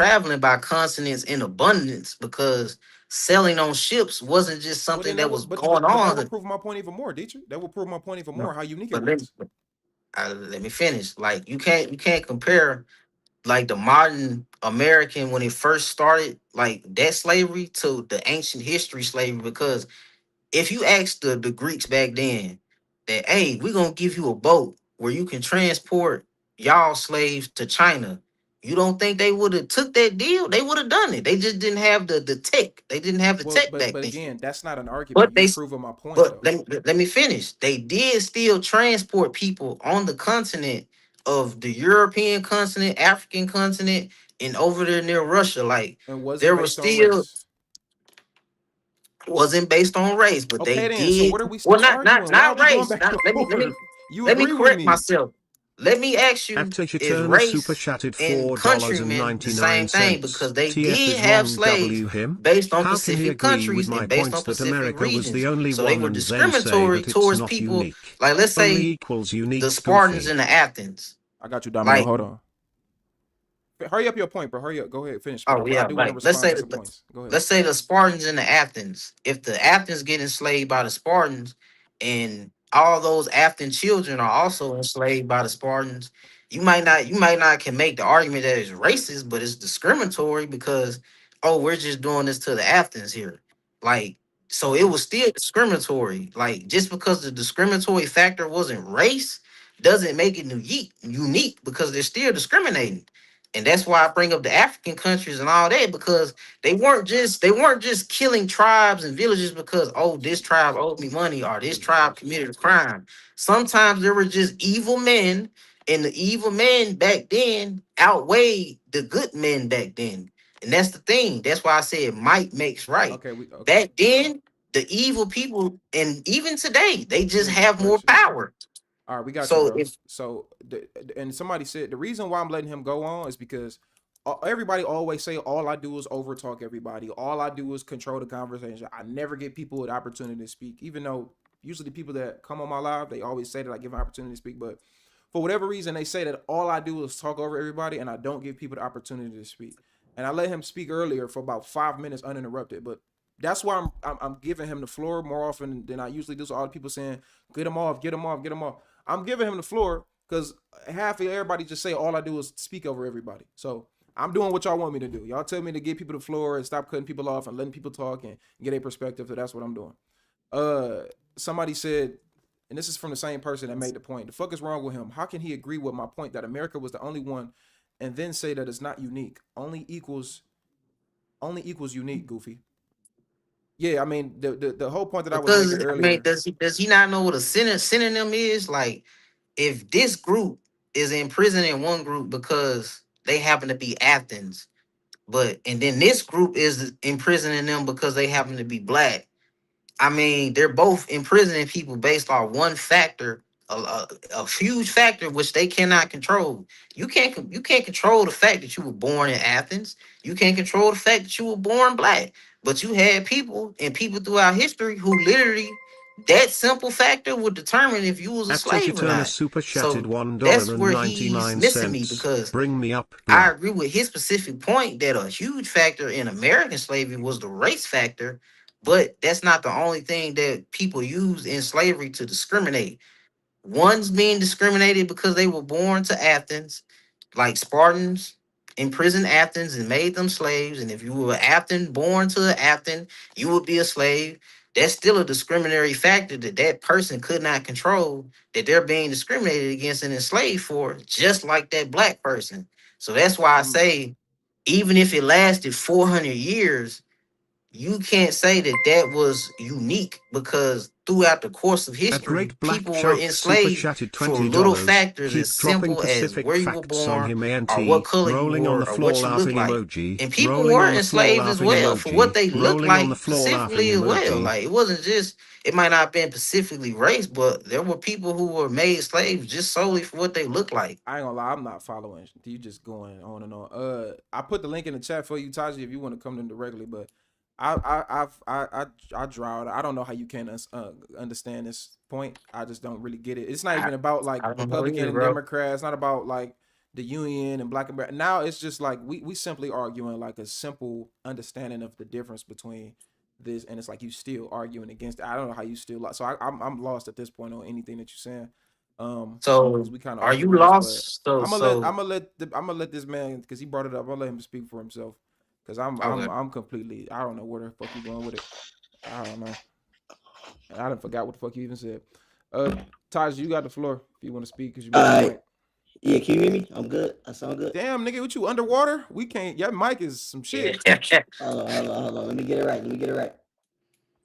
traveling by continents in abundance because selling on ships wasn't just Well, something then that that would, was going but that on. would prove my point even more, Dietrich. That would prove my point even more how unique it But was. let me finish. Like you can't compare like the modern American when it first started, like that slavery to the ancient history slavery because if you ask the Greeks back then that, hey, we're gonna give you a boat where you can transport y'all slaves to China, you don't think they would have took that deal? They would have done it. They just didn't have the tech. They didn't have the Well, tech back but then. again, that's not an argument. But You're they proving my point but though. let me finish. They did still transport people on the continent of the European continent, African continent, and over there near Russia. Like And was it there was based on still race? wasn't based on race, but they Okay, then. So did. what are we Well, still not not arguing? Why are not we going race. back and forth? You Let me agree with correct me? myself. Let me ask you: Actor is Turner super race chatted and countrymen the same thing? $4.99. Because they TF did is have wrong slaves him. based on How can he Pacific agree with countries my and based point on that Pacific America was regions. the only So they one were and then say discriminatory that it's towards not people. unique? Like let's Only say equals the unique Spartans goofy. and the Athens. I got you, Domino. Like Hold on. Hurry up your point, bro. Hurry up. Go ahead, finish. But oh I yeah, do want to like let's respond say to some points. Go ahead. let's say the Spartans and the Athens. If the Athens get enslaved by the Spartans, and all those Athens children are also enslaved by the Spartans, you might not can make the argument that it's racist, but it's discriminatory because oh we're just doing this to the Athens here, like so it was still discriminatory. Like just because the discriminatory factor wasn't race doesn't make it unique because they're still discriminating. And that's why I bring up the African countries and all that because they weren't just killing tribes and villages because oh this tribe owed me money or this tribe committed a crime. Sometimes there were just evil men, and the evil men back then outweighed the good men back then. And that's the thing. That's why I said might makes right. Okay, we okay. Back then, the evil people, and even today, they just Here's the have more question. power. All right, we got you, So bro. if So, and somebody said the reason why I'm letting him go on is because everybody always say all I do is overtalk everybody. All I do is control the conversation. I never give people an opportunity to speak, even though usually the people that come on my live they always say that I give an opportunity to speak. But for whatever reason, they say that all I do is talk over everybody, and I don't give people the opportunity to speak. And I let him speak earlier for about 5 minutes uninterrupted, but. That's why I'm giving him the floor more often than I usually do. So all the people saying, get him off, get him off, get him off. I'm giving him the floor because half of everybody just say all I do is speak over everybody. So I'm doing what y'all want me to do. Y'all tell me to give people the floor and stop cutting people off and letting people talk and get a perspective. So that's what I'm doing. Uh, Somebody said, and this is from the same person that made the point. The fuck is wrong with him? How can he agree with my point that America was the only one, and then say that it's not unique? Only equals unique. Goofy. Yeah, I mean the whole point that I was making because I mean, earlier. does he not know what a synonym is? Like, if this group is imprisoning one group because they happen to be Athens, but and then this group is imprisoning them because they happen to be black. I mean, they're both imprisoning people based on one factor, a huge factor which they cannot control. You can't control the fact that you were born in Athens. You can't control the fact that you were born black. But you had people and people throughout history who literally that simple factor would determine if you was a Actor slave or Turner not. super chatted So that's where he's missing me $1.99. because Bring me up, I bruh. agree with his specific point that a huge factor in American slavery was the race factor, but that's not the only thing that people used in slavery to discriminate. One's being discriminated because they were born to Athens, like Spartans imprisoned Athens and made them slaves. And if you were Athens, born to an Athens, you would be a slave. That's still a discriminatory factor that that person could not control, that they're being discriminated against and enslaved for, just like that black person. So that's why I I'm say, even if it lasted 400 years, you can't say that that was unique because throughout the course of A history, great black people were shark super enslaved chatted for little $20. factors as Keep dropping simple as Pacific where you were facts on born him, or what ANT. color you Rolling on wore the or floor what you look laughing like. emoji. And people Rolling were on the floor enslaved as laughing well for what emoji. they looked Rolling on the like floor laughing specifically as well. emoji. Like it wasn't just, it might not have been specifically race, but there were people who were made slaves just solely for what they looked like. I ain't gonna lie, I'm not following. You just going on and on. I put the link in the chat for you, Taji, if you want to come in directly. But I drawed. I don't know how you can understand this point. I just don't really get it. It's not I, even about like I don't know Republican either, and bro. Democrat. It's not about like the Union and Black America. Now it's just like we simply arguing like a simple understanding of the difference between this, and it's like you still arguing against it. I don't know how you still so I'm lost at this point on anything that you're saying. Because So we kind of are you agree with this, but lost? I'm gonna let this man because he brought it up. I'll let him speak for himself because Okay. I'm completely I don't know where the fuck you going with it. I don't know. I done forgot what the fuck you even said. Uh, Taj, you got the floor if you want to speak because you made your Alright. point. Yeah, can you hear me? I'm good. I sound good. Damn, nigga, what you underwater? We can't. Your mic is some Yeah. shit. Hold on. Let me get it right. Let me get it right.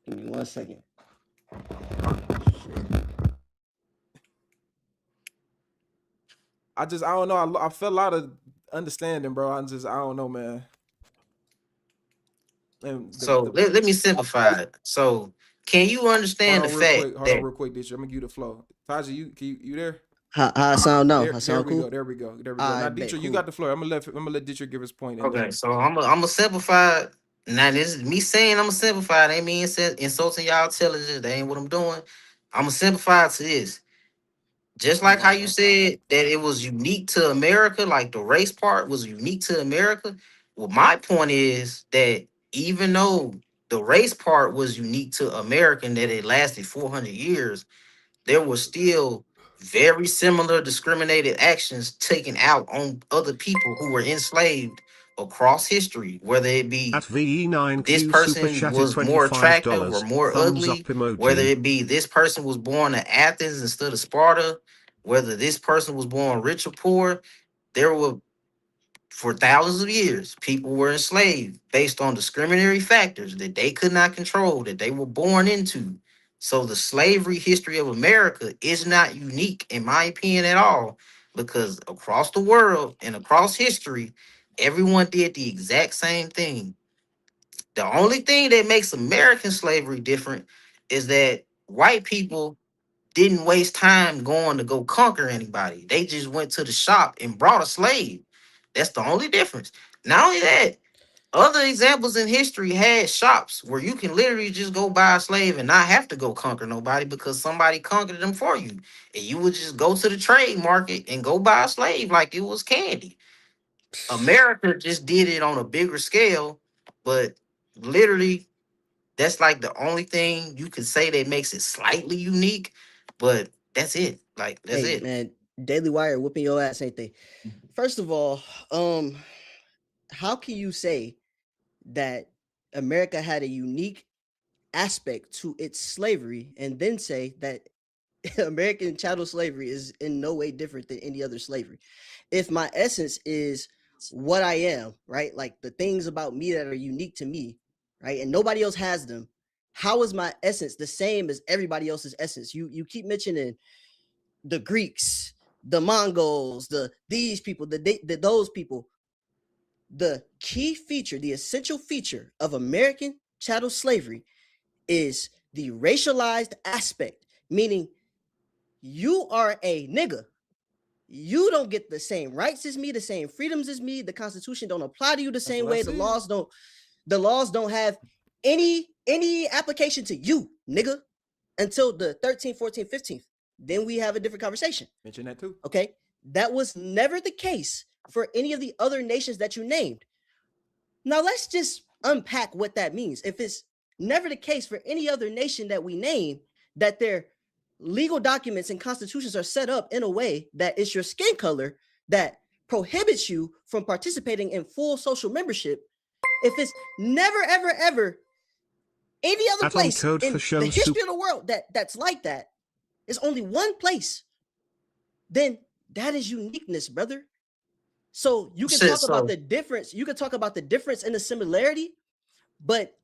Give me 1 second. Shit. I don't know. I felt a lot of understanding, bro. I don't know, man. And So the let me simplify it. So can you understand the fact hold on that real quick, this I'm gonna give you the flow. Taja, you there? How I sound now? I There sound we go. cool? There we go. Now, Alright, bet, Dietrich, you cool. got the floor. I'm gonna let Dietrich give his point, and okay, then so I'm a simplify it. Now this is me saying I'm a simplify. It ain't me insulting y'all intelligence. That ain't what I'm doing. I'm a simplify it to this. Just like how you said that it was unique to America, like the race part was unique to America. Well, my point is that even though the race part was unique to America and that it lasted 400 years, there was still very similar discriminated actions taken out on other people who were enslaved across history, whether it be At this VE9Q super person chatted was more attractive or $25. more Thumbs up ugly, whether emoji. it be this person was born in Athens instead of Sparta, whether this person was born rich or poor, there were for thousands of years people were enslaved based on discriminatory factors that they could not control, that they were born into. So the slavery history of America is not unique, in my opinion, at all, because across the world and across history, everyone did the exact same thing. The only thing that makes American slavery different is that white people didn't waste time going to go conquer anybody. They just went to the shop and brought a slave. That's the only difference. Not only that, other examples in history had shops where you can literally just go buy a slave and not have to go conquer nobody because somebody conquered them for you. And you would just go to the trade market and go buy a slave like it was candy. America just did it on a bigger scale, but literally that's like the only thing you could say that makes it slightly unique, but that's it. Like that's Hey it. man, Daily Wire whooping your ass, ain't they? First of all, um, how can you say that America had a unique aspect to its slavery and then say that American chattel slavery is in no way different than any other slavery? If my essence is what I am, right? Like the things about me that are unique to me, right? And nobody else has them. How is my essence the same as everybody else's essence? You keep mentioning the Greeks, the Mongols, the these people, those people. The key feature, the essential feature of American chattel slavery is the racialized aspect, meaning you are a nigga. You don't get the same rights as me, the same freedoms as me. The Constitution don't apply to you the that's same what I way. said. The laws don't have any application to you, nigga, until the 13th, 14th, 15th. Then we have a different conversation. Mention that too. Okay? That was never the case for any of the other nations that you named. Now let's just unpack what that means. If it's never the case for any other nation that we name that their legal documents and constitutions are set up in a way that it's your skin color that prohibits you from participating in full social membership, if it's never ever ever any other At on place code for in the show history super. of the world that's like that, it's only one place, then that is uniqueness, brother. So you can Shit, talk about so the difference, you can talk about the difference and the similarity, but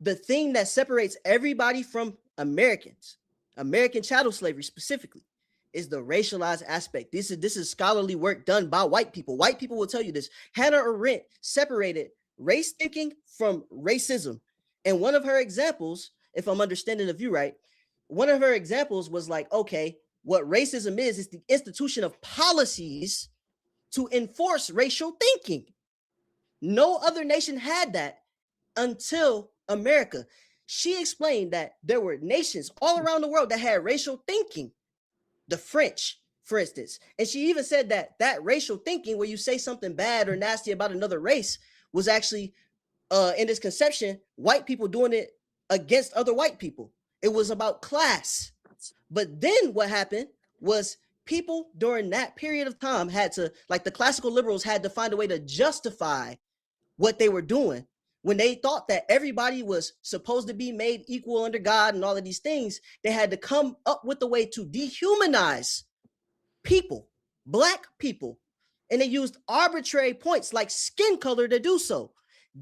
the thing that separates everybody from Americans, American chattel slavery specifically, is the racialized aspect. This is scholarly work done by white people. White people will tell you this. Hannah Arendt separated race thinking from racism. And one of her examples, if I'm understanding the view right, one of her examples was like, okay, what racism is the institution of policies to enforce racial thinking. No other nation had that until America. She explained that there were nations all around the world that had racial thinking. The French, for instance. And she even said that that racial thinking, where you say something bad or nasty about another race, was actually in its conception white people doing it against other white people. It was about class. But then what happened was people during that period of time had to, like the classical liberals, had to find a way to justify what they were doing. When they thought that everybody was supposed to be made equal under God and all of these things, they had to come up with a way to dehumanize people, black people, and they used arbitrary points like skin color to do so.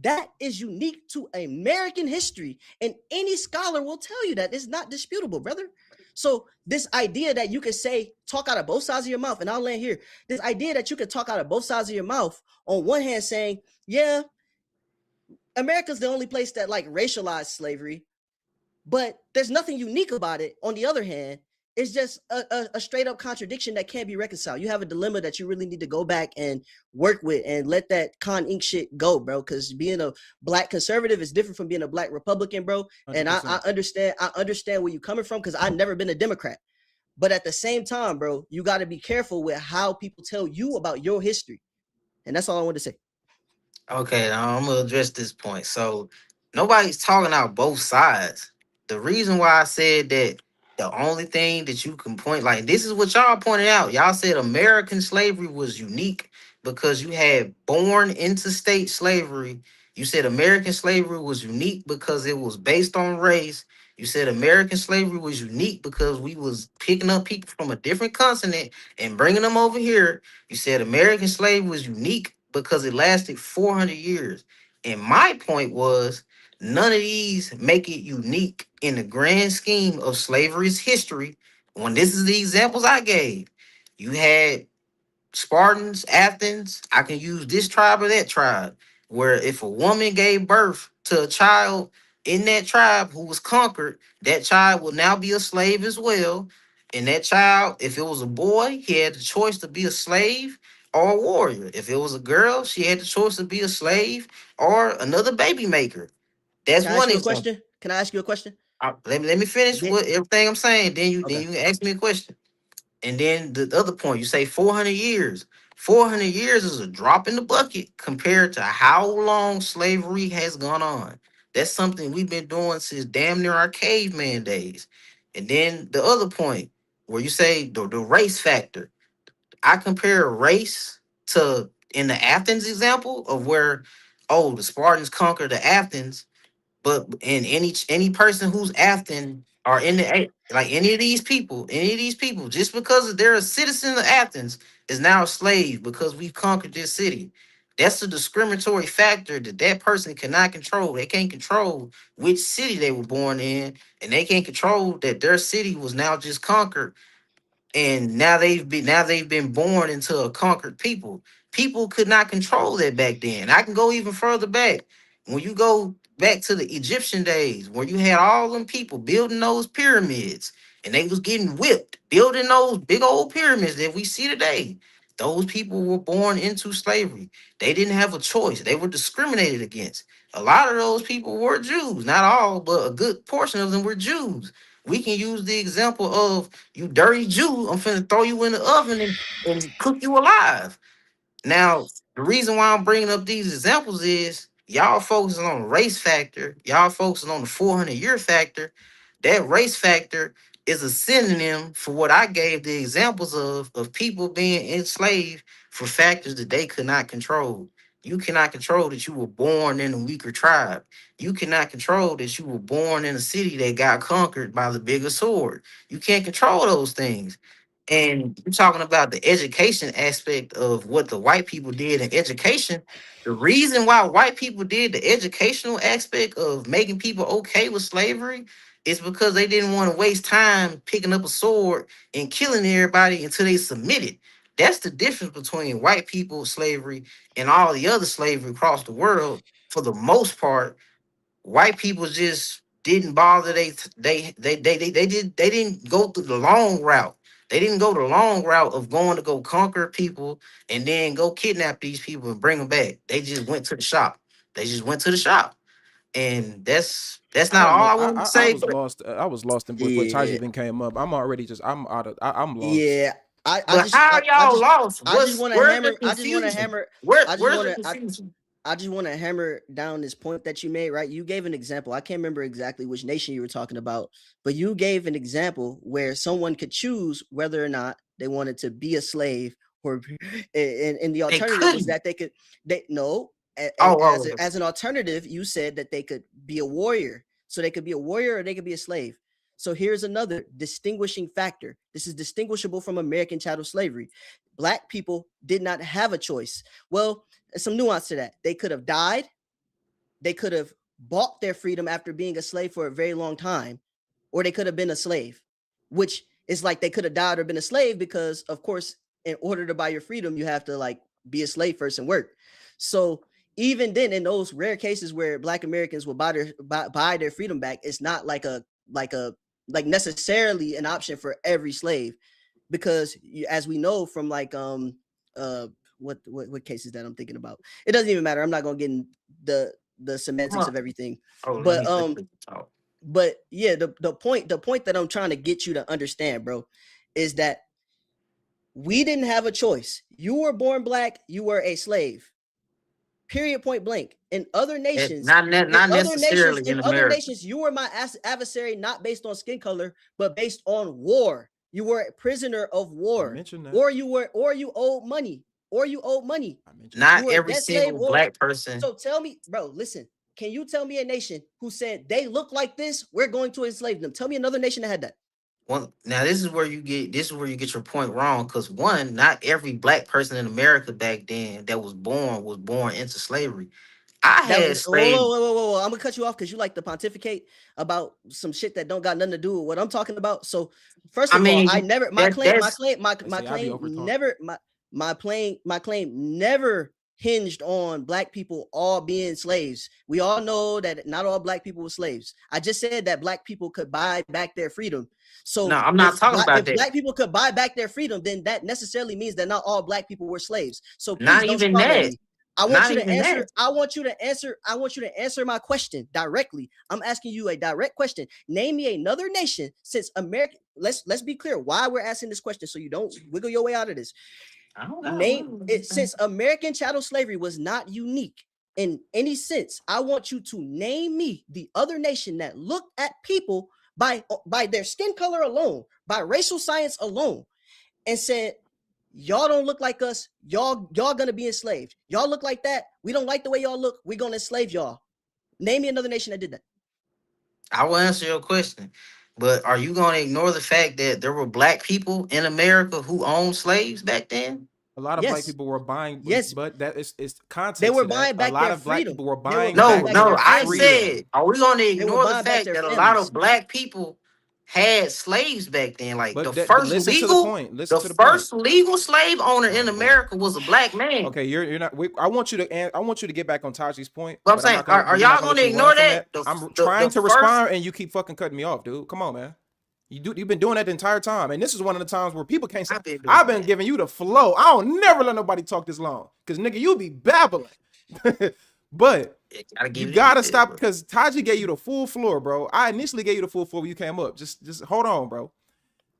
That is unique to American history, and any scholar will tell you that it's not disputable, brother. So this idea that you could say talk out of both sides of your mouth, and I'll land here. This idea that you could talk out of both sides of your mouth, on one hand saying, yeah, America's the only place that like racialized slavery, but there's nothing unique about it. On the other hand, it's just a straight up contradiction that can't be reconciled. You have a dilemma that you really need to go back and work with and let that con ink shit go, bro. Because being a black conservative is different from being a black Republican, bro. And I, 100%. I understand, I understand where you're coming from because I've never been a Democrat. But at the same time, bro, you got to be careful with how people tell you about your history. And that's all I want to say. Okay, now I'm gonna address this point. So nobody's talking out both sides. The reason why I said that the only thing that you can point, like this is what y'all pointed out. Y'all said American slavery was unique because you had born into state slavery. You said American slavery was unique because it was based on race. You said American slavery was unique because we was picking up people from a different continent and bringing them over here. You said American slavery was unique because it lasted 400 years. And my point was, none of these make it unique in the grand scheme of slavery's history. When this is the examples I gave, you had Spartans, Athens. I can use this tribe or that tribe. Where if a woman gave birth to a child in that tribe who was conquered, that child will now be a slave as well. And that child, if it was a boy, he had the choice to be a slave or a warrior. If it was a girl, she had the choice to be a slave or another baby maker. That's Can I ask one you a example. question? Can I ask you a question? Let me finish Did what everything I'm saying. Then Okay. you can ask me a question. And then the other point, you say 400 years. 400 years is a drop in the bucket compared to how long slavery has gone on. That's something we've been doing since damn near our caveman days. And then the other point, where you say the race factor. I compare race to in the Athens example of where, oh, the Spartans conquered the Athens, but in any person who's Athens or in like any of these people, just because they're a citizen of Athens, is now a slave because we've conquered this city. That's a discriminatory factor that that person cannot control. They can't control which city they were born in, and they can't control that their city was now just conquered and now they've been born into a conquered people. People could not control that back then. I can go even further back. When you go back to the Egyptian days, where you had all them people building those pyramids, and they was getting whipped building those big old pyramids that we see today. Those people were born into slavery. They didn't have a choice. They were discriminated against. A lot of those people were Jews, not all, but a good portion of them were Jews. We can use the example of you dirty Jew, I'm finna throw you in the oven and cook you alive. Now, the reason why I'm bringing up these examples is y'all focusing on the race factor, y'all focusing on the 400-year factor. That race factor is a synonym for what I gave the examples of people being enslaved for factors that they could not control. You cannot control that you were born in a weaker tribe. You cannot control that you were born in a city that got conquered by the bigger sword. You can't control those things. And you're talking about the education aspect of what the white people did in education. The reason why white people did the educational aspect of making people okay with slavery is because they didn't want to waste time picking up a sword and killing everybody until they submitted. That's the difference between white people slavery and all the other slavery across the world. For the most part, white people just didn't bother. They didn't go through the long route. They didn't go the long route of going to go conquer people and then go kidnap these people and bring them back. They just went to the shop. They just went to the shop, and that's I not don't all know. I want to I say. was lost. I was lost in what Taj Yeah, even came up. I'm already just. I'm out of. I'm lost. yeah. I But just how y'all lost? I just want to Where's the hammer. confusion? Where I just where's want the to. confusion? I just want to hammer down this point that you made, right? You gave an example. I can't remember exactly which nation you were talking about, but you gave an example where someone could choose whether or not they wanted to be a slave or and the They alternative was couldn't. that they no Oh, as an alternative, you said that they could be a warrior. So they could be a warrior or they could be a slave. So here's another distinguishing factor. This is distinguishable from American chattel slavery. Black people did not have a choice. Well, there's some nuance to that. They could have died. They could have bought their freedom after being a slave for a very long time, or they could have been a slave, which is like they could have died or been a slave because, of course, in order to buy your freedom, you have to like be a slave first and work. So even then, in those rare cases where Black Americans will buy their freedom back, it's not like like necessarily an option for every slave, because as we know from like uh what cases that I'm thinking about, it doesn't even matter. I'm not gonna get in the come semantics on. of everything, Oh, let but me let you talk. yeah, the point that I'm trying to get you to understand, bro, is that we didn't have a choice. You were born Black, you were a slave. Period, point blank. In other nations, Not necessarily in America. you were my adversary, not based on skin color, but based on war. You were a prisoner of I war, mentioned that. or you owed money, I mentioned that. You Not were a every debt slave, single or black person. so. Tell me, bro. Listen, can you tell me a nation who said they look like this? We're going to enslave them. Tell me another nation that had that. One now, this is where you get your point wrong. Because one, not every black person in America back then that was born into slavery. I That had was whoa, slaves. whoa, whoa, whoa, whoa. I'm gonna cut you off because you like to pontificate about some shit that don't got nothing to do with what I'm talking about. So, first I of all, mean, I never that's They my say I be claim over talk. never my claim never hinged on Black people all being slaves. We all know that not all Black people were slaves. I just said that Black people could buy back their freedom. no. So I'm not talking about if that. Black people could buy back their freedom, then that necessarily means that not all Black people were slaves. So please Not don't even straw man that. me. I want Not you to even answer. that. I want you to answer. I want you to answer my question directly. I'm asking you a direct question. Name me another nation since America. Let's be clear why we're asking this question, so you don't wiggle your way out of this. I don't Name it got. since American chattel slavery was not unique in any sense. I want you to name me the other nation that looked at people by their skin color alone, by racial science alone, and said, y'all don't look like us. Y'all gonna be enslaved. Y'all look like that. We don't like the way y'all look. We're gonna enslave y'all. Name me another nation that did that. I will answer your question, but are you going to ignore the fact that there were black people in America who owned slaves back then? A lot of black Yes, people were buying, yes. but that is They context were to that. buying A back lot their of black freedom. people were They were buying buying No, back back no. their their I families. freedom. said, are we going to They were ignore the buying back fact their that a lot of families. black people had slaves back then? Like But listen to the point. Listen the to the point. first legal slave owner in Oh boy. America was a black man. Okay, you're not. I want you to. I want you to get back on Taji's point, But I'm but I'm saying, not gonna. are We're not y'all gonna going let to you run ignore from that? that. I'm The trying to first. respond, and you keep fucking cutting me off, dude. Come on, man. You've been doing that the entire time, and this is one of the times where people can't say. I've been I've doing been that. giving you the flow. I don't never let nobody talk this long, cause nigga, you be babbling. But Yeah, gotta you give it a gotta bit, stop bro. because Taji gave you the full floor, bro. I initially gave you the full floor when you came up. Just hold on, bro.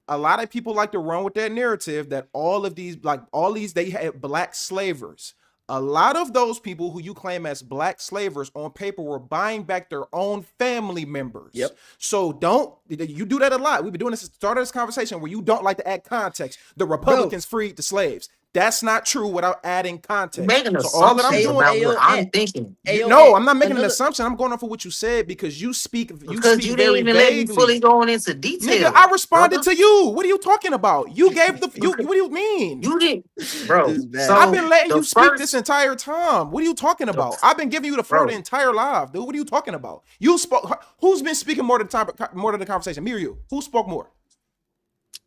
A lot of people like to run with that narrative that all these they had black slavers. A lot of those people who you claim as black slavers on paper were buying back their own family members. Yep. So don't you do that a lot. We've been doing this at the start of this conversation where you don't like to add context. The Bro, Republicans freed the slaves. That's not true without adding You're context. making So all that I'm assumptions doing, about what Ayo, I'm thinking no, I'm not making an another. assumption. I'm going off of what you said because you because speak you didn't very even let me fully vaguely. go into Nigga, detail, I responded brother. to you. What are you talking about? You gave the you. Because What do you mean? you didn't, This bro. is bad. I've So been letting the you speak this first, entire time. What are you talking the about? I've been giving you the floor the bro, entire live, dude. What are you talking about? You spoke. Who's been speaking more than time, more than the conversation? Me or you? Who spoke more?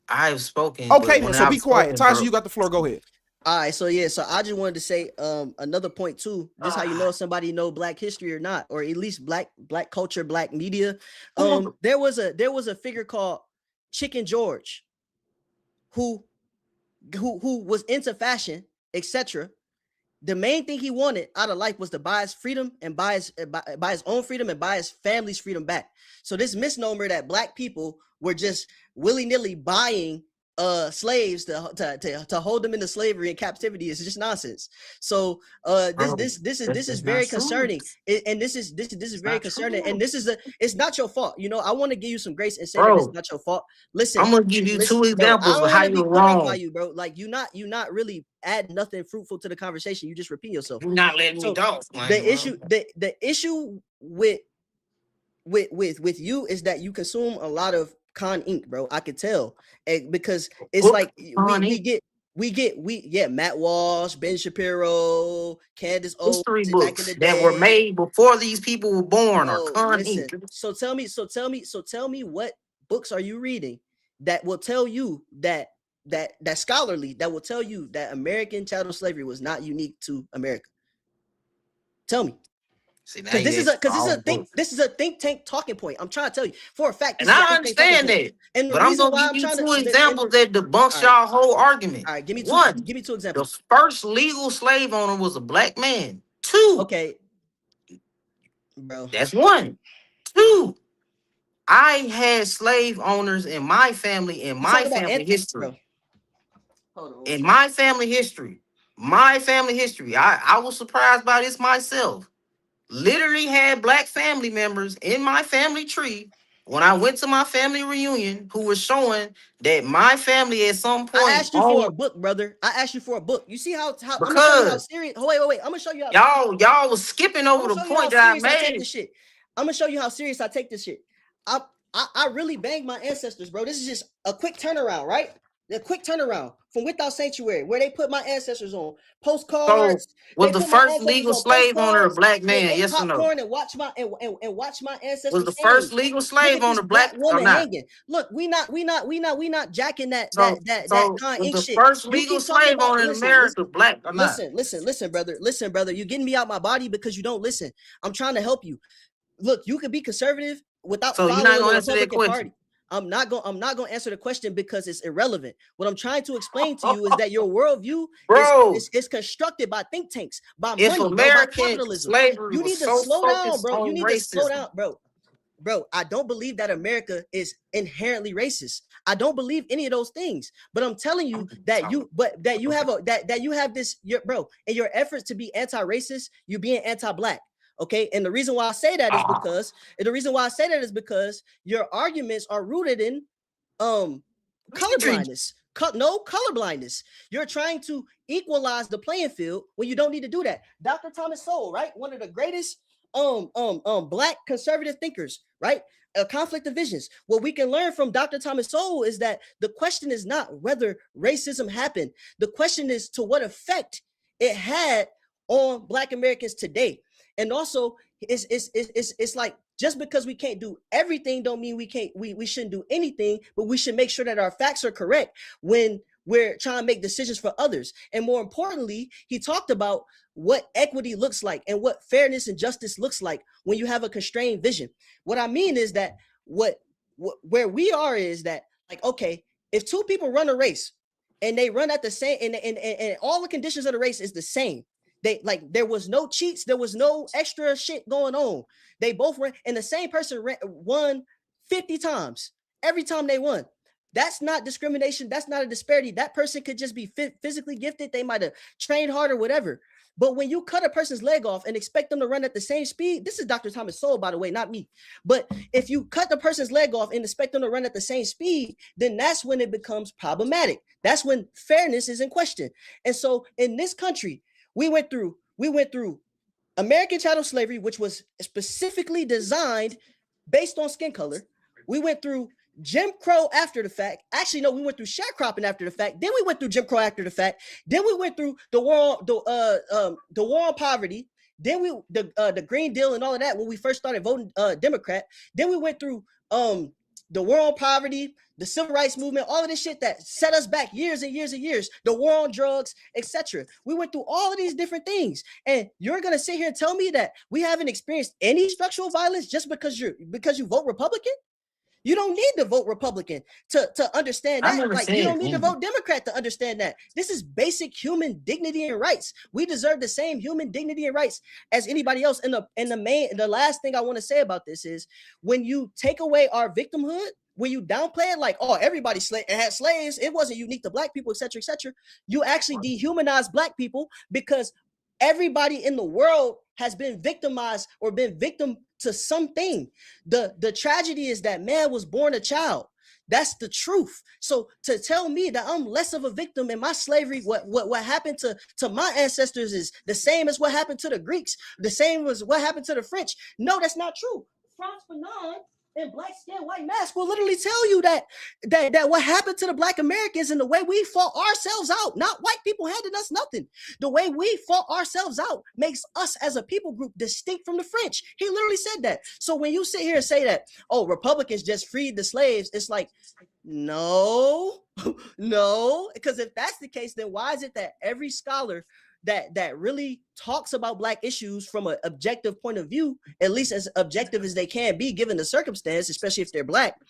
I've spoken, but Okay, then. when So I've be quiet. spoken, Taji, bro. you got the floor. Go ahead. All right, so yeah, so I just wanted to say another point too. This how you know Ah, if somebody know Black history or not, or at least black culture, Black media. who- There was a figure called Chicken George who who was into fashion, etc. The main thing he wanted out of life was to buy his freedom and buy his own freedom and buy his family's freedom back. So this misnomer that Black people were just willy-nilly buying slaves to hold them into slavery and captivity is just nonsense. So Bro, this is it's not very true. concerning. And this is It's very not concerning, true. and this is it's not your fault. I want to give you some grace and say that it's Bro, not your fault. Listen, I'm gonna give you listen, two bro, I examples of don't how want to be you're cut off by wrong. you, bro. Like you not really add nothing fruitful to the conversation. You just repeat yourself. You're not letting me So talk, man. the issue the issue with you is that you consume a lot of con ink, bro. I could tell. And because it's Book, like we honey, we get we Matt Walsh, Ben Shapiro, Candace Owens history back in books the that were day. made before these people were born are Bro, con listen. ink. So tell me what books are you reading that will tell you that scholarly that will tell you that American chattel slavery was not unique to America. Tell me. See, now Because you ask for all the books. this is a think tank talking point. I'm trying to tell you for a fact And this is a I think tank talking understand point. that. And the But I'm reason gonna why give I'm you trying to two and examples that all debunks right, y'all whole argument. all right, One, give me two the examples. first legal slave owner was a black man. Two, Okay, bro. that's one. Two, I had slave owners in You my talking about family history. bro? Hold on. In my family history. My family history. I was surprised by this myself. Literally had black family members in my family tree when I went to my family reunion who was showing that my family at some I point asked you for a owned book, brother. I asked you for a book. You see how I'm gonna show you how because serious. Oh, wait. I'm gonna show you how. y'all was skipping I'm over gonna the show you how point that I serious I take made. this shit. I'm gonna show you how serious I take this shit. I I really banged my ancestors, bro. This is just a quick turnaround, right? A quick turnaround from Without Sanctuary, where they put my ancestors on So postcards. was They the put my first ancestors legal on slave owner a postcards. black They man? ate Yes or no? popcorn and watch my Was ancestors the hang. first legal Look slave at this owner black black or woman not? hanging. Look, we not jacking that So con was ink the shit. first You legal keep talking slave about owner in America black or not? listen, brother. You're getting me out my body because you don't listen. I'm trying to help you. Look, you could be conservative without So you're not following the gonna answer that Republican question. Party. I'm not going to answer the question because it's irrelevant. What I'm trying to explain to you is that your worldview Bro, is constructed by think tanks, by if money, bro, by American capitalism. slavery You was need to so slow down, focused bro. You on need to slow racism, down, bro. Bro, I don't believe that America is inherently racist. I don't believe any of those things. But I'm telling you I'm that talking. you have that you have this bro, in your efforts to be anti-racist, you being anti-black. Okay? And the reason why I say that is Ah, because your arguments are rooted in color bigotry. blindness. No color blindness. You're trying to equalize the playing field when you don't need to do that. Dr. Thomas Sowell, right? One of the greatest black conservative thinkers, right? A conflict of visions. What we can learn from Dr. Thomas Sowell is that the question is not whether racism happened. The question is to what effect it had on black Americans today. And also it's like just because we can't do everything don't mean we shouldn't do anything, but we should make sure that our facts are correct when we're trying to make decisions for others. And more importantly, he talked about what equity looks like and what fairness and justice looks like when you have a constrained vision. What I mean is that where we are is that, like, okay, if two people run a race and they run at the same and all the conditions of the race is the same. They, like, there was no cheats, there was no extra shit going on. They both ran, and the same person won 50 times. Every time they won. That's not discrimination. That's not a disparity. That person could just be physically gifted. They might have trained hard or whatever. But when you cut a person's leg off and expect them to run at the same speed, this is Dr. Thomas Sowell, by the way, not me. But if you cut the person's leg off and expect them to run at the same speed, then that's when it becomes problematic. That's when fairness is in question. And so in this country, we went through American chattel slavery, which was specifically designed based on skin color. We went through Jim Crow after the fact. Actually, no, we went through sharecropping after the fact. Then we went through Jim Crow after the fact. Then we went through the war on poverty. Then the Green Deal and all of that when we first started voting Democrat. Then we went through the war on poverty, the civil rights movement, all of this shit that set us back years and years and years, the war on drugs, etc. We went through all of these different things. And you're gonna sit here and tell me that we haven't experienced any structural violence just because you vote Republican? You don't need to vote Republican to understand I that. never Like, you said don't need to any. vote Democrat to understand that. This is basic human dignity and rights. We deserve the same human dignity and rights as anybody else. And the last thing I want to say about this is when you take away our victimhood, when you downplay it, like, oh, everybody had slaves, it wasn't unique to black people, etc., etc., you actually dehumanize black people because everybody in the world has been victimized or been victim to something. The tragedy is that man was born a child. That's the truth. So to tell me that I'm less of a victim in my slavery, what happened to my ancestors is the same as what happened to the Greeks, the same as what happened to the French. No, that's not true. Franz Fanon and Black Skin White Mask will literally tell you that what happened to the Black Americans and the way we fought ourselves out, not white people handing us nothing. The way we fought ourselves out makes us as a people group distinct from the French. He literally said that. So when you sit here and say that, oh, Republicans just freed the slaves, it's like, no, no, because if that's the case, then why is it that every scholar that really talks about black issues from an objective point of view, at least as objective as they can be given the circumstance, especially if they're black,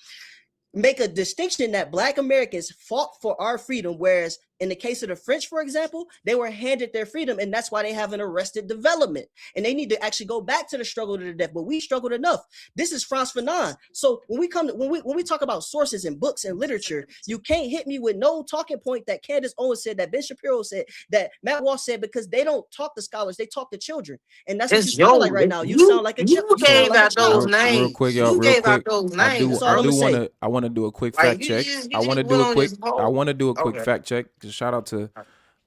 make a distinction that black Americans fought for our freedom, whereas in the case of the French, for example, they were handed their freedom, and that's why they have an arrested development, and they need to actually go back to the struggle to the death. But we struggled enough. This is Franz Fanon. So when we talk about sources and books and literature, you can't hit me with no talking point that Candace Owens said, that Ben Shapiro said, that Matt Walsh said, because they don't talk to scholars, they talk to children, and that's what you sound like right now. You sound like a you you sound gave like a out those child. Real names. quick, y'all. You Real gave out quick. those I names. do. That's all I I'm do gonna want say. to. I want to do a quick Like fact check. you I want to just do went a on quick. this whole. I want to do a quick Okay. fact check. Just shout out to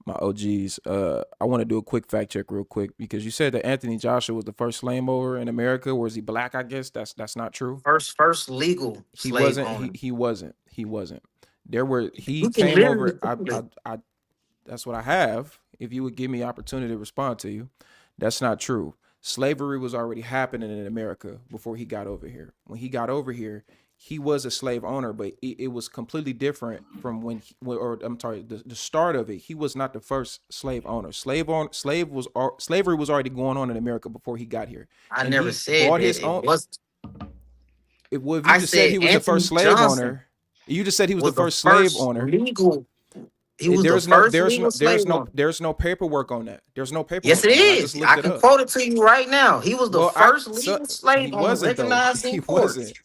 my OGs. I want to do a quick fact check real quick because you said that Anthony Joshua was the first slave owner in America. Or is he black? I guess that's not true. First legal He slave wasn't. owner. He wasn't. He wasn't. There were. He You can came literally over. Google it. I. That's what I have. If you would give me opportunity to respond to you, that's not true. Slavery was already happening in America before he got over here. When he got over here, he was a slave owner, but it was completely different from or I'm sorry, the start of it. He was not the first slave owner. Slavery was already going on in America before he got here, I and never he said bought that his it own. was. If you I just said said he was the first Anthony slave Johnson owner, you just said he was the was the first slave first owner. legal. He was the first legal slave owner. There's no paperwork on that. There's no Yes, paperwork it on that. I just is. looked I it can up. quote it to you right now. He was the Well, first legal he slave owner wasn't though. recognized He in court. wasn't.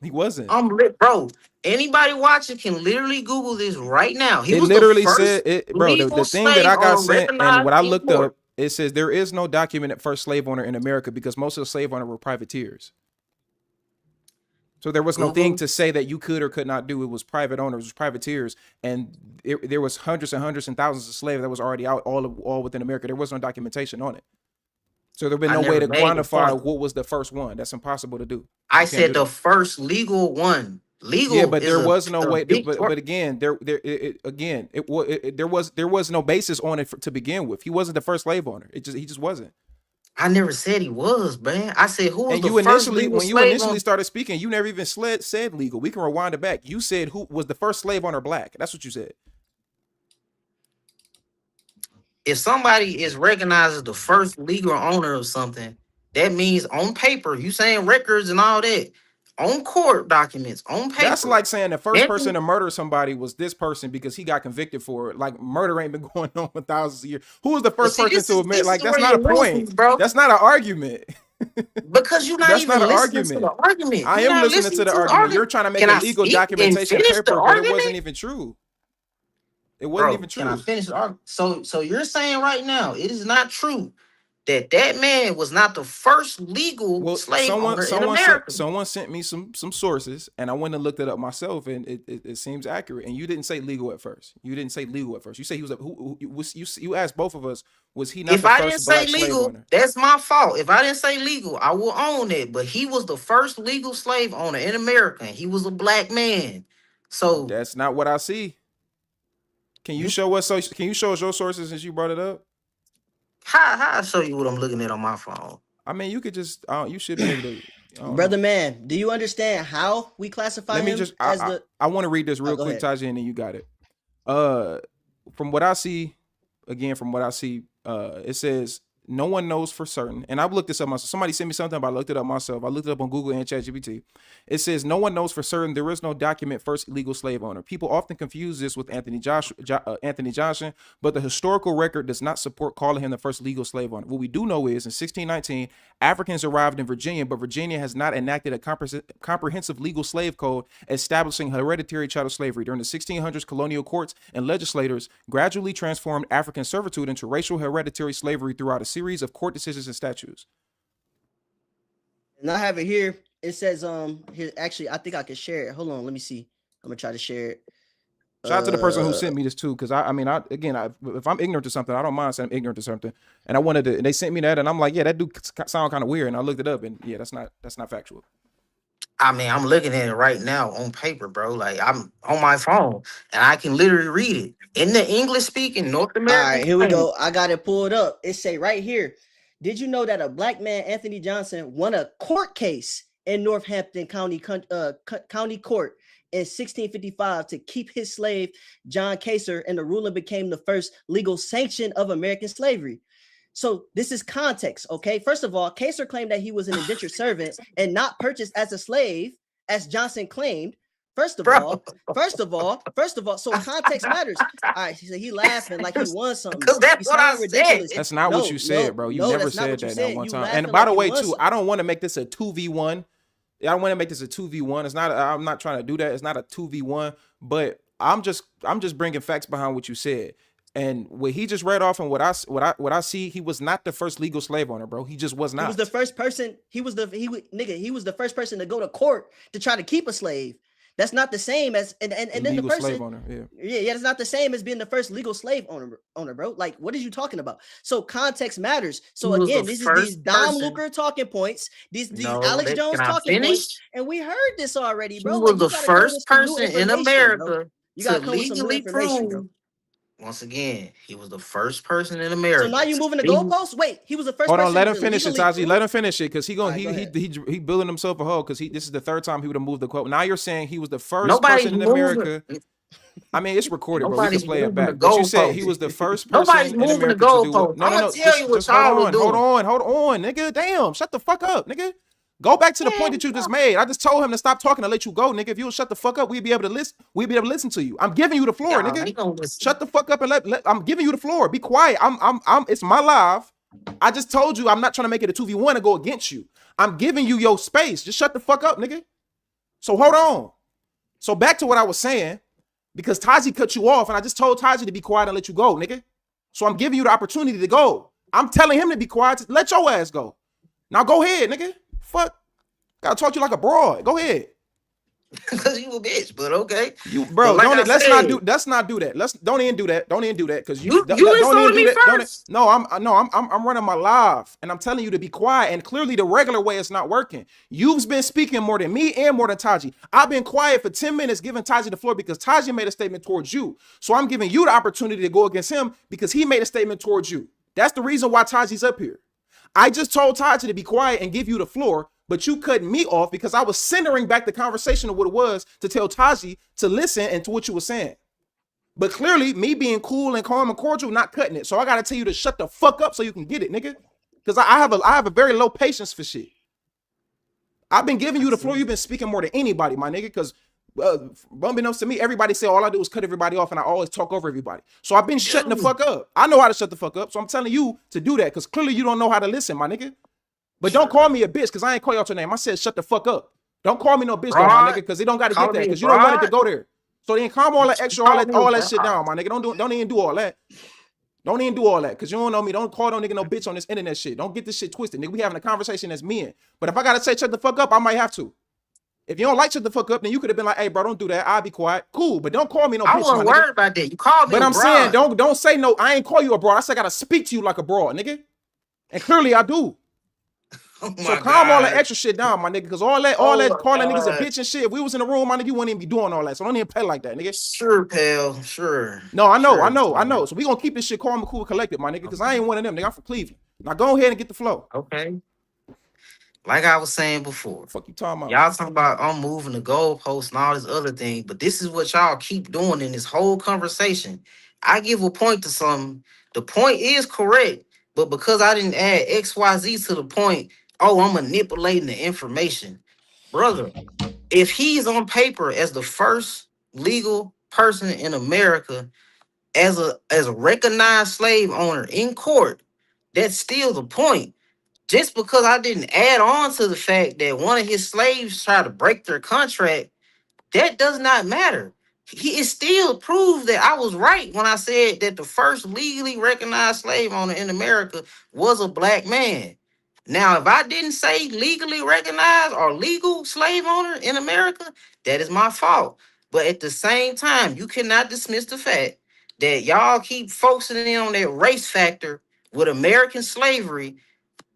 He wasn't. I'm lit, bro. Anybody watching can literally Google this right now. He It was the literally said first it, bro. The legal thing that slave I got owner sent and what recognized I in looked court. up, it says there is no documented first slave owner in America because most of the slave owners were privateers. So there was no thing Google. to say that you could or could not do. It was private owners, it was privateers, and there was hundreds and hundreds and thousands of slaves that was already out all within America. There was no documentation on it. So there been I no way never to made the quantify point. what was the first one. That's impossible to do. I You can't said do the that. first legal one. Yeah, Legal but is there was no a way. big But word. again, there was no basis on it to begin with. He wasn't the first slave owner. He just wasn't. I never said he was, man. I said who was And the first legal when you slave initially owner? started speaking, you never even said legal. We can rewind it back. You said who was the first slave owner black. That's what you said. If somebody is recognized as the first legal owner of something, that means on paper, you saying records and all that, on court documents, on That's paper. like saying the first That person to murder somebody was this person because he got convicted for it. Like murder ain't been going on for thousands of years. Who was the but first see, person to admit? this is Like that's where not you a lose me, point. bro. That's not an argument. Because you're not That's not even an listening to argument. the argument. I You're am not listening to listening the to the argument. You're argument. trying to make Can a I legal speak and documentation finish the paper, but it argument? wasn't even true. It wasn't Bro, even can I true. finish the argument? So you're saying right now it is not true that man was not the first legal Well, slave owner in America. someone sent me some sources, and I went and looked it up myself, and it seems accurate. And you didn't say legal at first. You didn't say legal at first. You say he was you asked both of us, was he not If the I didn't first say black slave legal, owner? that's my fault. If I didn't say legal, I will own it. But he was the first legal slave owner in America. And he was a black man. So That's not what I see. Can you you show us? So can you show us your sources since you brought it up? how I show you what I'm looking at on my phone? I mean, you could just you should be able to. I don't Brother know. man, do you understand how we classify Let me him just. as the I want to read this real go quick, ahead. Tajin, and then you got it. From what I see, again, from what I see, it says no one knows for certain, and I've looked this up myself. Somebody sent me something, but I looked it up myself. I looked it up on Google and ChatGPT. It says no one knows for certain there is no document first illegal slave owner. People often confuse this with Anthony Johnson, but the historical record does not support calling him the first legal slave owner. What we do know is in 1619, Africans arrived in Virginia, but Virginia has not enacted a comprehensive legal slave code establishing hereditary chattel slavery. During the 1600s, colonial courts and legislators gradually transformed African servitude into racial hereditary slavery throughout a series of court decisions and statutes. And I have it here. It says here, actually, I think I can share it. Hold on, let me see. I'm gonna try to share it. Shout out to the person who sent me this too, because I mean, if I'm ignorant to something, I don't mind saying I'm ignorant to something. And I wanted to, and they sent me that, and I'm like, yeah, that do sound kind of weird. And I looked it up, and yeah, that's not factual. I mean, I'm looking at it right now on paper, bro. Like I'm on my phone, and I can literally read it in the English speaking North All American. right, here we go. I got it pulled up. It say right here. Did you know that a black man, Anthony Johnson, won a court case in Northampton County Court in 1655 to keep his slave John Kaser, and the ruling became the first legal sanction of American slavery. So this is context, okay? First of all, Kaser claimed that he was an indentured servant and not purchased as a slave, as Johnson claimed. First of all, so context matters. All right, so he laughing like he won something. Because that's what I said. That's not what you said, bro. You never said that at one time. And by the way, too, I don't want to make this a 2v1. I don't want to make this a 2v1. It's not. I'm not trying to do that. It's not a 2v1. But I'm just bringing facts behind what you said. And what he just read off and what I see, he was not the first legal slave owner, bro. He just was not. He was the first person. He was the first person to go to court to try to keep a slave. That's not the same as and then the person slave owner, yeah, it's not the same as being the first legal slave owner, bro. Like, what are you talking about? So context matters. So again, this is these Dom Luker talking points, these Alex Jones talking points, and we heard this already, bro. He was the first person in America to legally prove. Once again, he was the first person in America. So now you moving the goalposts? Wait, he was the first. Hold person on, let him finish it, Taji. Let him finish it, because he building himself a hole, because this is the third time he would have moved the quote. Now you're saying he was the first person in America. I mean, it's recorded, bro. We can play it back. But you said he was the first person in America to do it. No. Just hold on, nigga. Damn, shut the fuck up, nigga. Go back to the point that you just made. I just told him to stop talking and let you go, nigga. If you would shut the fuck up, we'd be able to listen. We'd be able to listen to you. I'm giving you the floor, nigga. Shut the fuck up and let I'm giving you the floor. Be quiet. I'm it's my live. I just told you I'm not trying to make it a 2v1 and go against you. I'm giving you your space. Just shut the fuck up, nigga. So hold on. So back to what I was saying, because Taji cut you off and I just told Taji to be quiet and let you go, nigga. So I'm giving you the opportunity to go. I'm telling him to be quiet to let your ass go. Now go ahead, nigga. Fuck. Gotta talk to you like a broad. Go ahead. Because you a bitch, but okay. You bro, let's not do that. Don't even do that. Because you don't even do that. I'm running my live and I'm telling you to be quiet. And clearly the regular way is not working. You've been speaking more than me and more than Taji. I've been quiet for 10 minutes giving Taji the floor because Taji made a statement towards you. So I'm giving you the opportunity to go against him because he made a statement towards you. That's the reason why Taji's up here. I just told Taji to be quiet and give you the floor, but you cut me off because I was centering back the conversation of what it was to tell Taji to listen and to what you were saying. But clearly, me being cool and calm and cordial, not cutting it. So I gotta tell you to shut the fuck up so you can get it, nigga. Because I have a very low patience for shit. I've been giving you the floor. You've been speaking more than anybody, my nigga. Because unbeknownst to me, everybody say all I do is cut everybody off, and I always talk over everybody. So I've been shutting the fuck up. I know how to shut the fuck up. So I'm telling you to do that because clearly you don't know how to listen, my nigga. But don't call me a bitch because I ain't call you out your name. I said shut the fuck up. Don't call me no bitch, though, my nigga, because it don't got to get that because you don't want it to go there. So then calm all that extra, all that shit down, my nigga. Don't even do all that. Don't even do all that because you don't know me. Don't call no nigga no bitch on this internet shit. Don't get this shit twisted, nigga. We having a conversation as men. But if I gotta say shut the fuck up, I might have to. If you don't like shut the fuck up, then you could have been like, hey, bro, don't do that. I'll be quiet. Cool, but don't call me no bitch. I wasn't worried about that. You called me. But I'm saying, don't say no. I ain't call you a broad. I said I gotta speak to you like a broad, nigga. And clearly I do. So calm all that extra shit down, my nigga, because all that calling niggas a bitch and shit. If we was in the room, my nigga, you wouldn't even be doing all that. So don't even play like that, nigga. Sure, pal. Sure. No, I know. So we gonna keep this shit calm and cool and collected, my nigga, because I ain't one of them, nigga. I'm from Cleveland. Now go ahead and get the flow. Okay. Like I was saying before. Fuck you talking about? Y'all talking about I'm moving the goalposts and all this other thing, but this is what y'all keep doing in this whole conversation. I give a point to something. The point is correct. But because I didn't add XYZ to the point, oh, I'm manipulating the information. Brother, if he's on paper as the first legal person in America as a recognized slave owner in court, that's still the point. Just because I didn't add on to the fact that one of his slaves tried to break their contract, that does not matter. He it still proves that I was right when I said that the first legally recognized slave owner in America was a black man. Now, if I didn't say legally recognized or legal slave owner in America, that is my fault. But at the same time, you cannot dismiss the fact that y'all keep focusing in on that race factor with American slavery,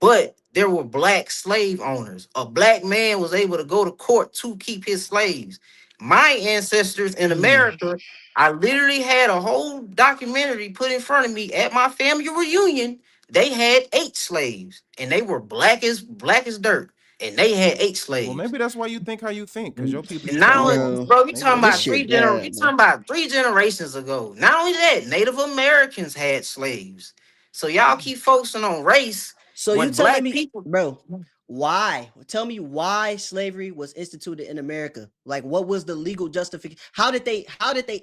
but there were black slave owners. A black man was able to go to court to keep his slaves. My ancestors in Mm. America, I literally had a whole documentary put in front of me at my family reunion. They had 8 slaves, and they were black as dirt, and they had eight Well, slaves. maybe that's why you think how you think, because your people And used to now, all. Bro, bro, you Maybe talking that's this about why. shit bad, you bro. talking about 3 generations ago. Not only that, Native Americans had slaves. So y'all keep focusing on race So you when telling black me, people. bro, why? Tell me why slavery was instituted in America. Like, what was the legal justification? How did they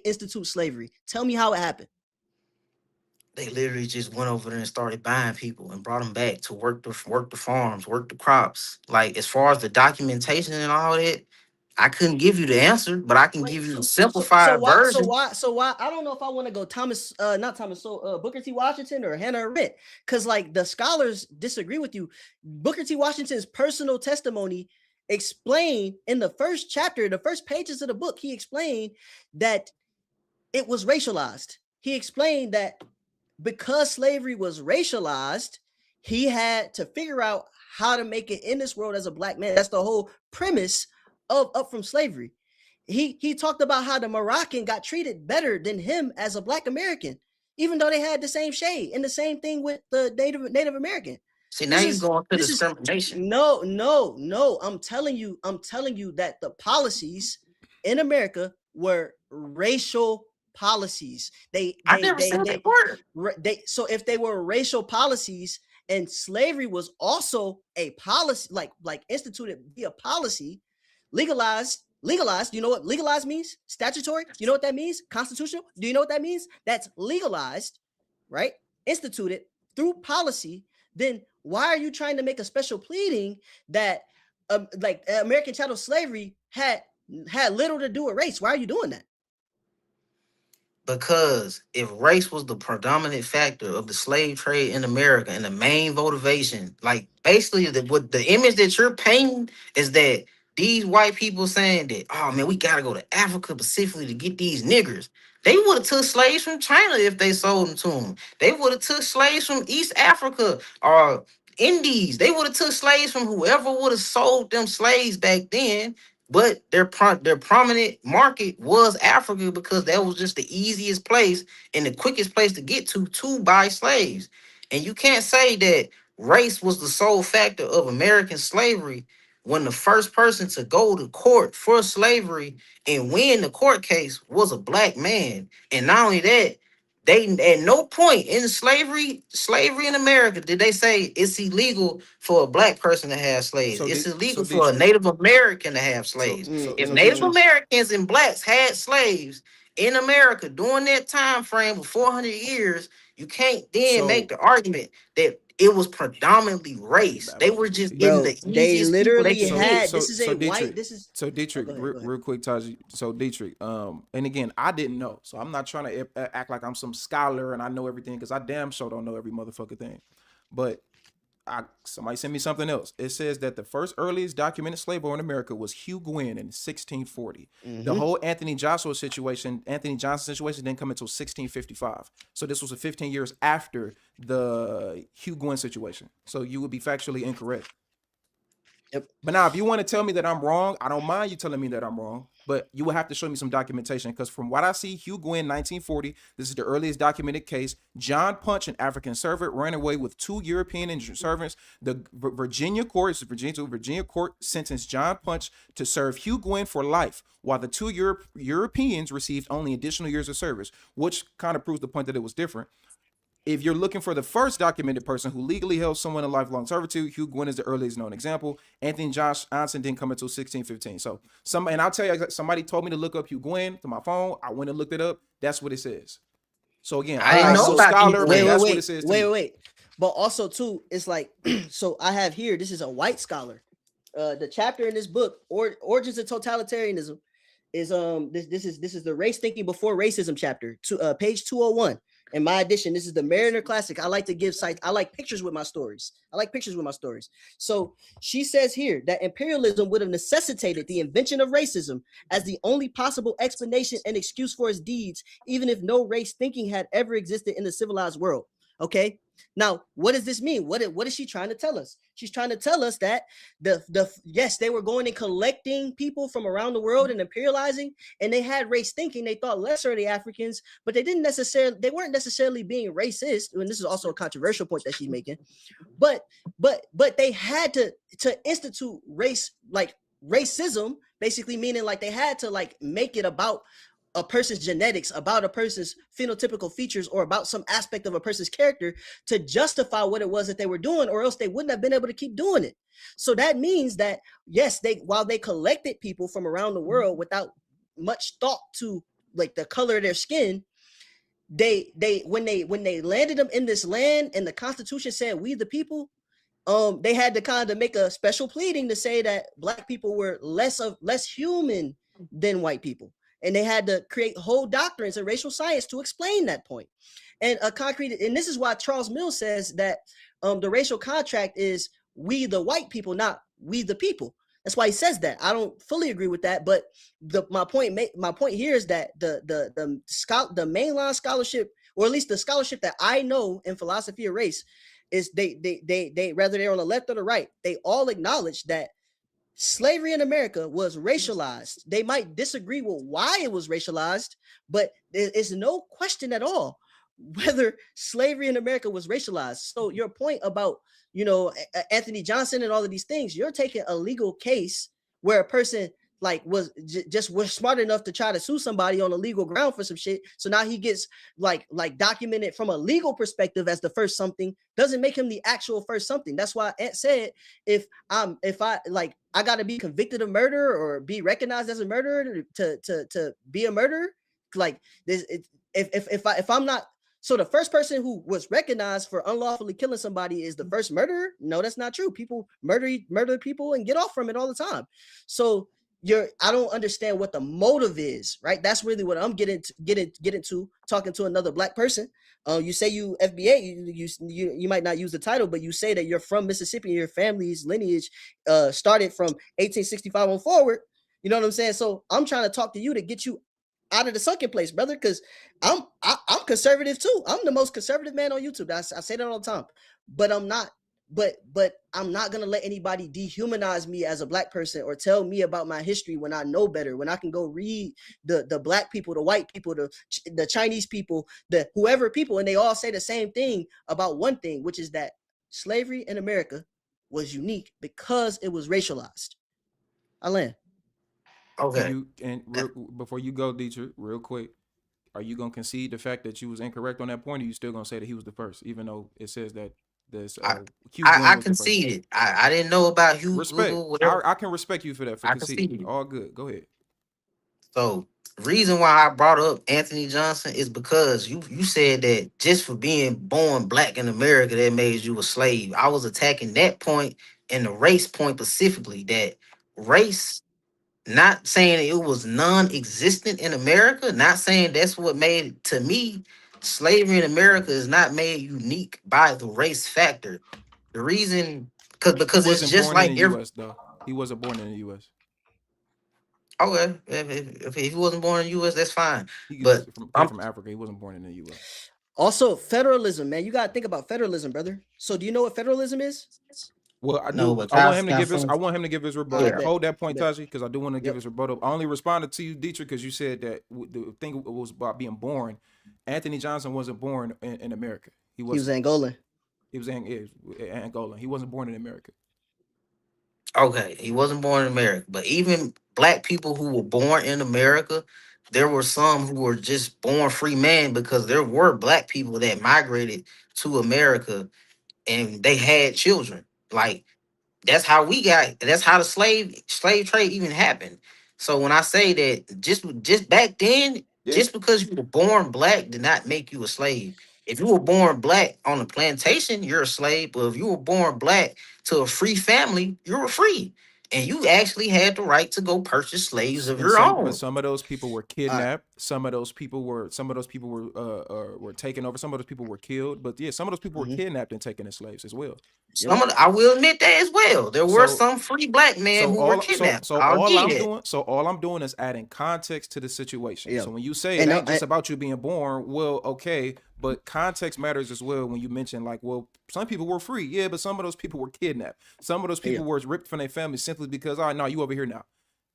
institute slavery? Tell me how it happened. They literally just went over there and started buying people and brought them back to work the farms, work the crops. Like as far as the documentation and all that, I couldn't give you the answer, but I can Wait, give you the so simplified version. why I don't know if I want to go Thomas not Thomas so Booker T. Washington or Hannah Arendt, because like the scholars disagree with you. Booker T. Washington's personal testimony explained in the first chapter, the first pages of the book, he explained that it was racialized. He explained that because slavery was racialized, he had to figure out how to make it in this world as a black man. That's the whole premise of Up From Slavery. He talked about how the Moroccan got treated better than him as a black American, even though they had the same shade. And the same thing with the Native American. See, now This you is going to this is discrimination. no. I'm telling you that the policies in America were racial policies. They I they never they said they that word. they so if they were racial policies and slavery was also a policy, like instituted via policy, legalized, you know what legalized means? Statutory, you know what that means? Constitutional, do you know what that means? That's legalized, right? Instituted through policy. Then why are you trying to make a special pleading that like American chattel slavery had little to do with race? Why are you doing that? Because if race was the predominant factor of the slave trade in America and the main motivation, like basically what the image that you're painting is that these white people saying that, oh man, we gotta go to Africa specifically to get these niggers. They would have took slaves from China if they sold them to them. They would have took slaves from East Africa or Indies. They would have took slaves from whoever would have sold them slaves back then, but their prominent market was Africa because that was just the easiest place and the quickest place to get to buy slaves. And you can't say that race was the sole factor of American slavery when the first person to go to court for slavery and win the court case was a black man. And not only that, they at no point in slavery in America did they say it's illegal for a black person to have slaves. So, It's so illegal for a Dietrich. Native American to have So, slaves. so, If so Native Dietrich. Americans and blacks had slaves in America during that time frame of 400 years, you can't then make So, the argument that it was predominantly race. They were just getting Bro, the they easiest people they literally could so, get. had so, this is so a white Dietrich. this is So oh Dietrich, go ahead. real quick, Taj. So Dietrich, and again, I didn't know, so I'm not trying to act like I'm some scholar and I know everything because I damn sure don't know every motherfucking thing. But somebody sent me something else. It says that the first earliest documented slave owner in America was Hugh Gwynn in 1640. The Mm-hmm. whole Anthony Johnson situation didn't come until 1655. So this was a 15 years after the Hugh Gwynn situation. So you would be factually incorrect. Yep. But now, if you want to tell me that I'm wrong, I don't mind you telling me that I'm wrong. But you will have to show me some documentation because from what I see, Hugh Gwynn, 1940, this is the earliest documented case. John Punch, an African servant, ran away with 2 European servants. The Virginia court sentenced John Punch to serve Hugh Gwynn for life, while the two Europeans received only additional years of service, which kind of proves the point that it was different. If you're looking for the first documented person who legally held someone in lifelong servitude, Hugh Gwynn is the earliest known example. Anthony Johnson didn't come until 1615. So and I'll tell you, somebody told me to look up Hugh Gwynn to my phone. I went and looked it up. That's what it says. So again, I I'm didn't not know no So about you, scholar, but wait, Gwen. wait, that's what it wait, says to wait, me. wait. But also too, it's like so I have here. This is a white scholar. The chapter in this book, Origins of Totalitarianism, is this is the race thinking before racism chapter, to page 201. In my edition, this is the Mariner Classic. I like to give sites. I like pictures with my stories. I like pictures with my stories. So she says here that imperialism would have necessitated the invention of racism as the only possible explanation and excuse for its deeds, even if no race thinking had ever existed in the civilized world. Okay. Now, what does this mean? What is she trying to tell us? She's trying to tell us that the yes, they were going and collecting people from around the world and imperializing, and they had race thinking. They thought lesser of the Africans, but they weren't necessarily being racist. And this is also a controversial point that she's making. But but they had to institute racism, basically meaning like they had to like make it about a person's genetics, about a person's phenotypical features, or about some aspect of a person's character to justify what it was that they were doing, or else they wouldn't have been able to keep doing it. So that means that yes, they while they collected people from around the world without much thought to like the color of their skin, they when they landed them in this land and the Constitution said we the people, they had to kind of make a special pleading to say that black people were less human than white people, and they had to create whole doctrines and racial science to explain that point. And a concrete, and this is why Charles Mills says that the racial contract is we the white people, not we the people. That's why he says that. I don't fully agree with that, but my point here is that the mainline scholarship, or at least the scholarship that I know in philosophy of race, is they whether they're on the left or the right, they all acknowledge that slavery in America was racialized. They might disagree with why it was racialized, but there is no question at all whether slavery in America was racialized. So your point about, Anthony Johnson and all of these things, you're taking a legal case where a person like was smart enough to try to sue somebody on a legal ground for some shit. So now he gets like documented from a legal perspective as the first something, doesn't make him the actual first something. That's why Ant said if I gotta be convicted of murder or be recognized as a murderer to be a murderer. Like this, if I'm not, so the first person who was recognized for unlawfully killing somebody is the first murderer. No, that's not true. People murder people and get off from it all the time. So I don't understand what the motive is, right? That's really what I'm getting to talking to another black person. You say you FBA, you might not use the title, but you say that you're from Mississippi and your family's lineage started from 1865 on forward. You know what I'm saying? So I'm trying to talk to you to get you out of the sunken place, brother, because I'm conservative too. I'm the most conservative man on YouTube. I say that all the time, but I'm not. But I'm not gonna let anybody dehumanize me as a black person or tell me about my history when I know better. When I can go read the black people, the white people, the Chinese people, the whoever people, and they all say the same thing about one thing, which is that slavery in America was unique because it was racialized. I land. Do Okay. you and real, before you go, Dietrich, real quick, are you gonna concede the fact that you was incorrect on that point, or you still gonna say that he was the first, even though it says that this I Hugh Gwynn I was the first? conceded. I didn't know about Hugh Respect. Google, whatever. I can respect you for that, for I conceding. conceded. All good. Go ahead. So reason why I brought up Anthony Johnson is because you said that just for being born black in America that made you a slave. I was attacking that point and the race point specifically. That race, not saying it was non-existent in America, not saying that's what made it. To me, slavery in America is not made unique by the race factor. The reason, He because it's wasn't just born in the like every. U.S. though. He wasn't born in the U.S. Okay, if he wasn't born in the U.S., that's fine. He was But came from Africa. He wasn't born in the U.S. Also, federalism, man. You gotta think about federalism, brother. So, do you know what federalism is? Well, I no, do. but I want him to give his. I California, want him to give his I rebuttal. yeah. bet. Hold that point, Bet. Taji, because I do want to give Yep. his rebuttal. I only responded to you, Dietrich, because you said that the thing was about being born. Anthony Johnson wasn't born in America. He He was wasn't. Angolan. He was in Angola. He wasn't born in America. Okay, he wasn't born in America, but even black people who were born in America, there were some who were just born free man because there were black people that migrated to America and they had children. Like that's how the slave trade even happened. So when I say that just back then, Yeah. just because you were born black did not make you a slave. If you were born black on a plantation, you're a slave. But if you were born black to a free family, you were free. And you actually had the right to go purchase slaves of And your some, but own. some of those people were All right. kidnapped. Some of those people were taken over. Some of those people were killed. But yeah, some of those people were Mm-hmm. kidnapped and taken as slaves as well. Yep. I will admit that as well. There were So some free black men who were kidnapped. I'll give that. all I'm doing is adding context to the situation. Yeah. So when you say it And ain't just about you being born, well, okay, but context matters as well. When you mention like, well, some people were free, yeah, but some of those people were kidnapped. Some of those yeah, people were ripped from their families simply because, oh no, you over here now,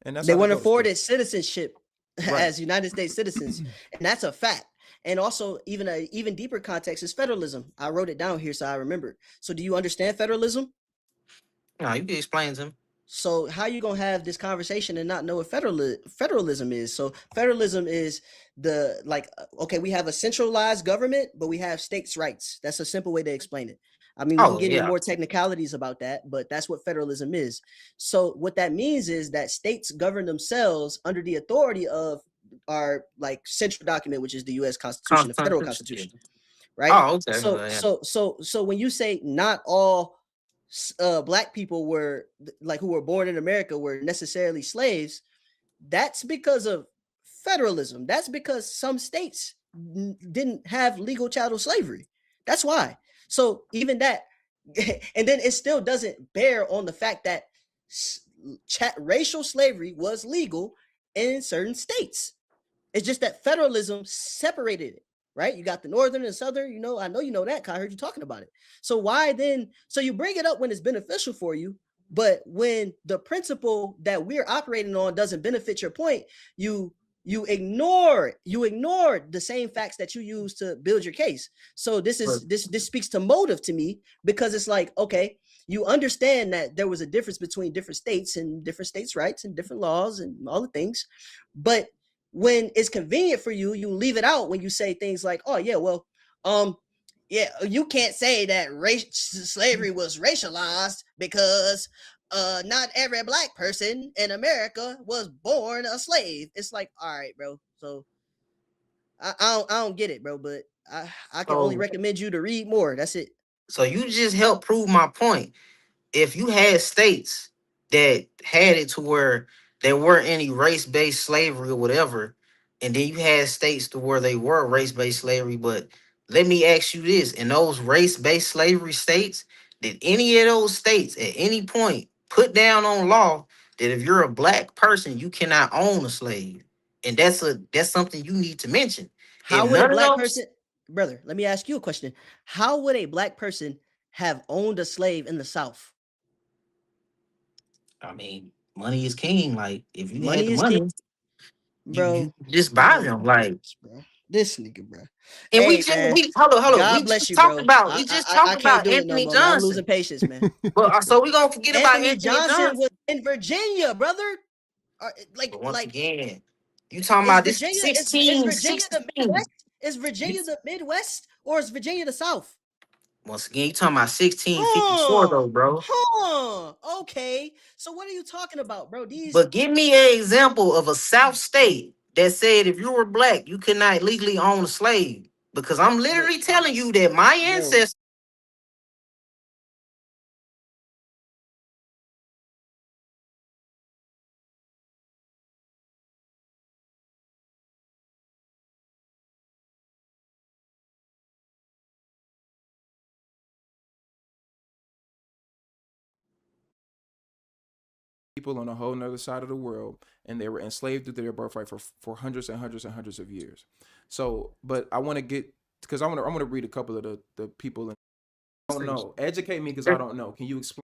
and that's they how that weren't goes, bro. afforded citizenship Right. as United States citizens, and that's a fact. And also, even a even deeper context is federalism. I wrote it down here so I remember. So, do you understand federalism? No, you can explain to me. So how you gonna have this conversation and not know what federalism is? So federalism is the like okay, we have a centralized government, but we have states' rights. That's a simple way to explain it. I mean, we can Oh get into yeah, more technicalities about that, but that's what federalism is. So what that means is that states govern themselves under the authority of our like central document, which is the U.S. Constitution, the federal Constitution. Constitution, right? Oh, okay. So Well, yeah. so when you say not all black people were like who were born in America were necessarily slaves, that's because of federalism. That's because some states didn't have legal chattel slavery. That's why. So even that, and then it still doesn't bear on the fact that racial slavery was legal in certain states. It's just that federalism separated it, right? You got the northern and southern, you know, I know you know that, 'cause I heard you talking about it. So why then? So you bring it up when it's beneficial for you, but when the principle that we're operating on doesn't benefit your point, you ignore the same facts that you use to build your case. So this speaks to motive to me because it's like, okay, you understand that there was a difference between different states' rights and different laws and all the things, but when it's convenient for you, you leave it out when you say things like, "Oh yeah, well, um, yeah, you can't say that slavery was racialized because not every black person in America was born a slave." It's like, all right, bro. So I don't get it, bro. But I can only So recommend you to read more. That's it. so you just helped prove my point. If you had states that had it to where there weren't any race-based slavery or whatever, and then you had states to where they were race-based slavery, but let me ask you this: in those race-based slavery states, did any of those states at any point put down on law that if you're a black person, you cannot own a slave? And that's something you need to mention. How In would a none of black those, person, brother? Let me ask you a question. How would a black person have owned a slave in the South? I mean, money is king. Like if you had Money the is king, money, you bro. just buy Oh them. my Like, goodness, bro. This nigga, bro. and Hey, man. we hold up. God bless you, bro. We just I talked can't about do it no Anthony more, man. I'm losing Johnson. patience, man. But so we gonna forget about Anthony Anthony Johnson was Johnson. in Virginia, brother. But Like, once like, again, you talking is about this Virginia is sixteen, Virginia the 16. Midwest? Is Virginia the Midwest or is Virginia the South? Once again, you talking about 1654 Huh. though, bro. Huh. Okay. So what are you talking about, bro? But give me an example of a South state that said if you were black, you could not legally own a slave. Because I'm Bro, literally telling you that my bro. ancestors. People on a whole nother side of the world, and they were enslaved through their birthright for hundreds and hundreds and hundreds of years. So, but I want to get because I want to read a couple of the people. And I don't know. Educate me because I don't know. Can you explain?